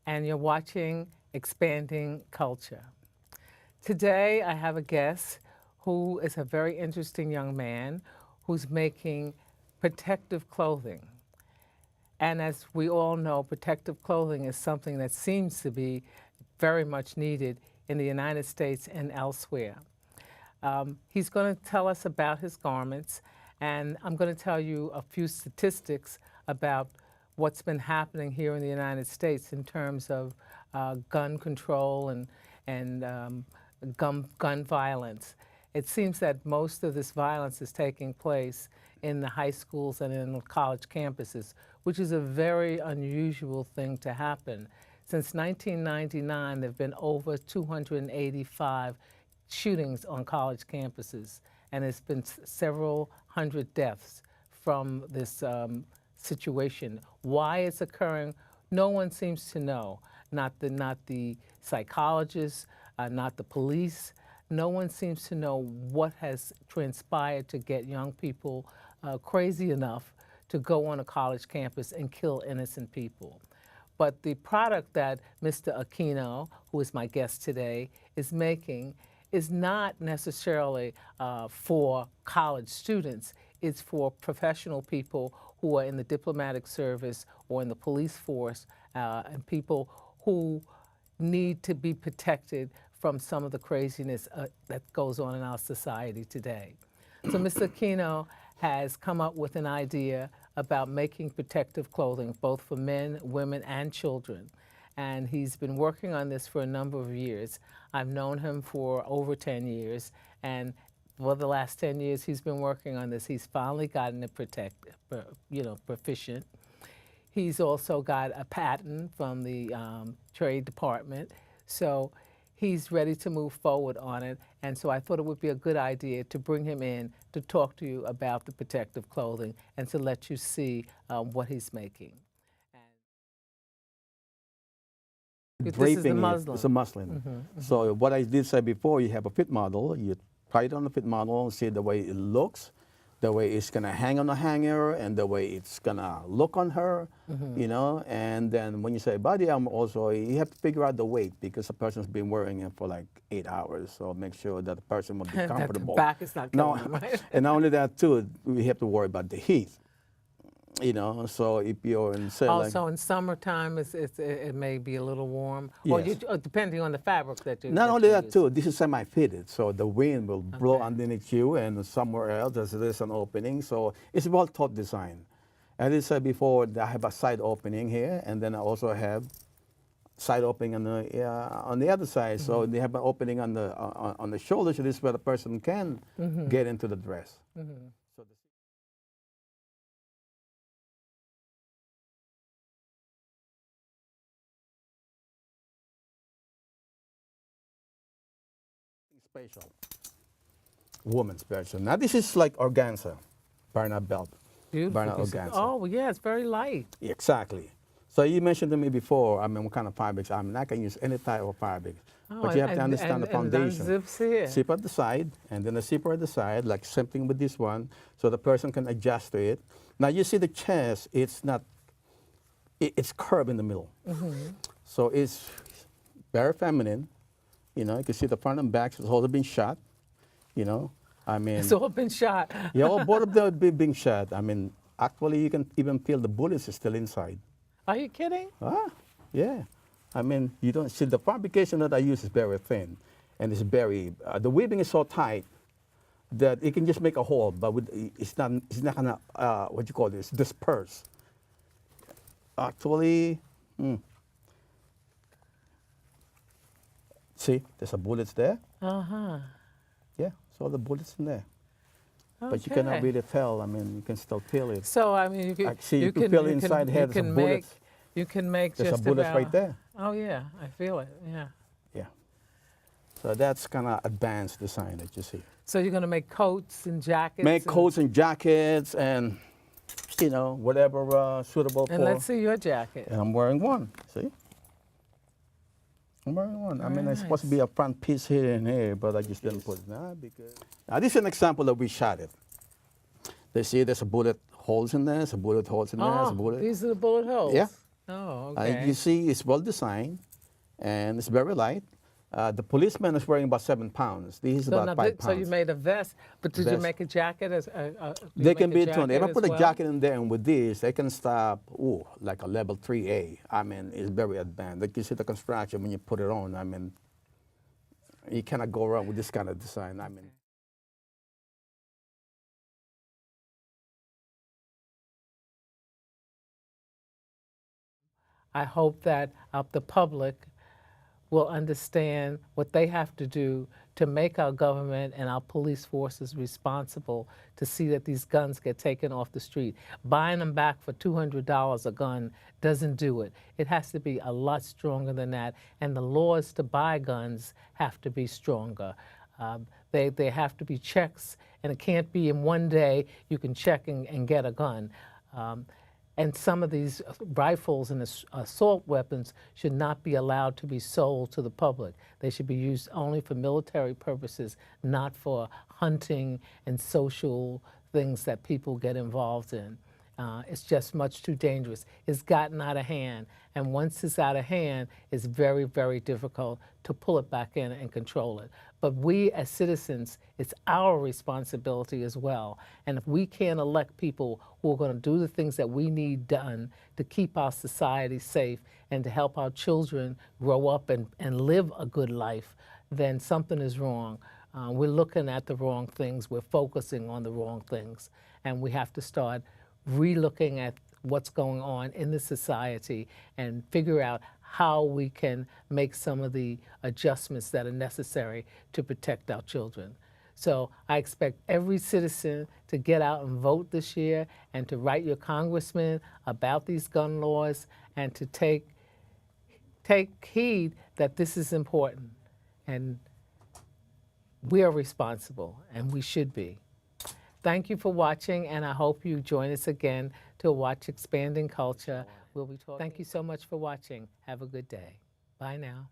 And you're watching Expanding Culture. Today, I have a guest who is a very interesting young man who's making protective clothing. And as we all know, protective clothing is something that seems to be very much needed in the United States and elsewhere. He's going to tell us about his garments, and I'm going to tell you a few statistics about what's been happening here in the United States in terms of gun control and gun violence. It seems that most of this violence is taking place in the high schools and in the college campuses, which is a very unusual thing to happen. Since 1999, there have been over 285 shootings on college campuses, and there's been several hundred deaths from this situation. Why it's occurring, no one seems to know. Not the psychologists, not the police. No one seems to know what has transpired to get young people crazy enough to go on a college campus and kill innocent people. But the product that Mr. Aquino, who is my guest today, is making is not necessarily for college students. It's for professional people who are in the diplomatic service or in the police force and people who need to be protected from some of the craziness that goes on in our society today. So Mr. Aquino has come up with an idea about making protective clothing, both for men, women, and children. And he's been working on this for a number of years. I've known him for over 10 years, and for the last 10 years he's been working on this. He's finally gotten it proficient. He's also got a patent from the Trade Department, so he's ready to move forward on it. And so I thought it would be a good idea to bring him in to talk to you about the protective clothing and to let you see what he's making. This is the muslin. It's a muslin. So what I did say before, you have a fit model, you try it on the fit model, see the way it looks, the way it's gonna hang on the hanger, and the way it's gonna look on her, you know. And then when you say body armor also, you have to figure out the weight because the person's been wearing it for like 8 hours. So make sure that the person will be comfortable. That the back is not killing them, right? And not only that too, we have to worry about the heat. You know, so if you're in say also like, in summertime, it may be a little warm, yes. or depending on the fabric that you. Not only that too, this is semi-fitted, so the wind will blow underneath you, and somewhere else there's an opening. So it's well thought design. As I said before, I have a side opening here, and then I also have side opening on the other side. So they have an opening on the shoulder, so this is where the person can get into the dress. Special, woman special. Now this is like organza, bayonet belt. Beautiful. Bayonet organza. Oh yeah, it's very light. Exactly. So you mentioned to me before, I mean, what kind of fabrics? I'm not going to use any type of fabric, but you have to understand the foundation. And zips here. Zip at the side, and then a zipper at the side, like something with this one, so the person can adjust to it. Now you see the chest, it's not, it's curved in the middle. So it's very feminine. You know, you can see the front and back, it's all been shot, you know. I mean, it's all been shot. Yeah, both of them have been shot. I mean, actually, you can even feel the bullets are still inside. Are you kidding? Ah, yeah. I mean, you don't see the fabrication that I use is very thin, and it's very, the weaving is so tight that it can just make a hole, but it's not gonna, what you call this, disperse. Actually, see, there's a bullets there. Yeah, so the bullets in there. Okay. But you cannot really tell. I mean, you can still feel it. So I mean, you can see, you can feel inside here. There's a bullet. You can make there's just a bullet about, right there. Oh yeah, I feel it. Yeah. Yeah. So that's kind of advanced design that you see. So you're gonna make coats and jackets. Make coats and jackets and, you know, whatever suitable and for. let's see your jacket. And I'm wearing one. See. I'm wearing one. I mean, it's supposed to be a front piece here and here, but I just didn't put it. Nah, because now this is an example that we shot it. They see there's a bullet holes in there, there's a bullet holes in there, there's a bullet. These are the bullet holes. Yeah, Oh, You okay. see, it's well designed, and it's very light. The policeman is wearing about 7 pounds. This is So about now, 5 so you pounds. made a vest, but did you Vest. make a jacket as do you They make can a be 20. If jacket I as put a well? jacket in there and with this, they can stop, like a level 3A. I mean, it's very advanced. Like you see the construction when you put it on. I mean, you cannot go wrong with this kind of design. I mean. I hope that the public will understand what they have to do to make our government and our police forces responsible to see that these guns get taken off the street. Buying them back for $200 a gun doesn't do it. It has to be a lot stronger than that, and the laws to buy guns have to be stronger. They have to be checks, and it can't be in one day you can check and get a gun. Um, and some of these rifles and assault weapons should not be allowed to be sold to the public. They should be used only for military purposes, not for hunting and social things that people get involved in. It's just much too dangerous. It's gotten out of hand. And once it's out of hand, it's very, very difficult to pull it back in and control it. But we as citizens, it's our responsibility as well. And if we can't elect people who are going to do the things that we need done to keep our society safe and to help our children grow up and live a good life, then something is wrong. We're looking at the wrong things. We're focusing on the wrong things. And we have to start re-looking at what's going on in the society and figure out how we can make some of the adjustments that are necessary to protect our children. So I expect every citizen to get out and vote this year and to write your congressman about these gun laws and to take heed that this is important and we are responsible and we should be. Thank you for watching, and I hope you join us again to watch Expanding Culture. We'll be talking. Thank you so much for watching. Have a good day. Bye now.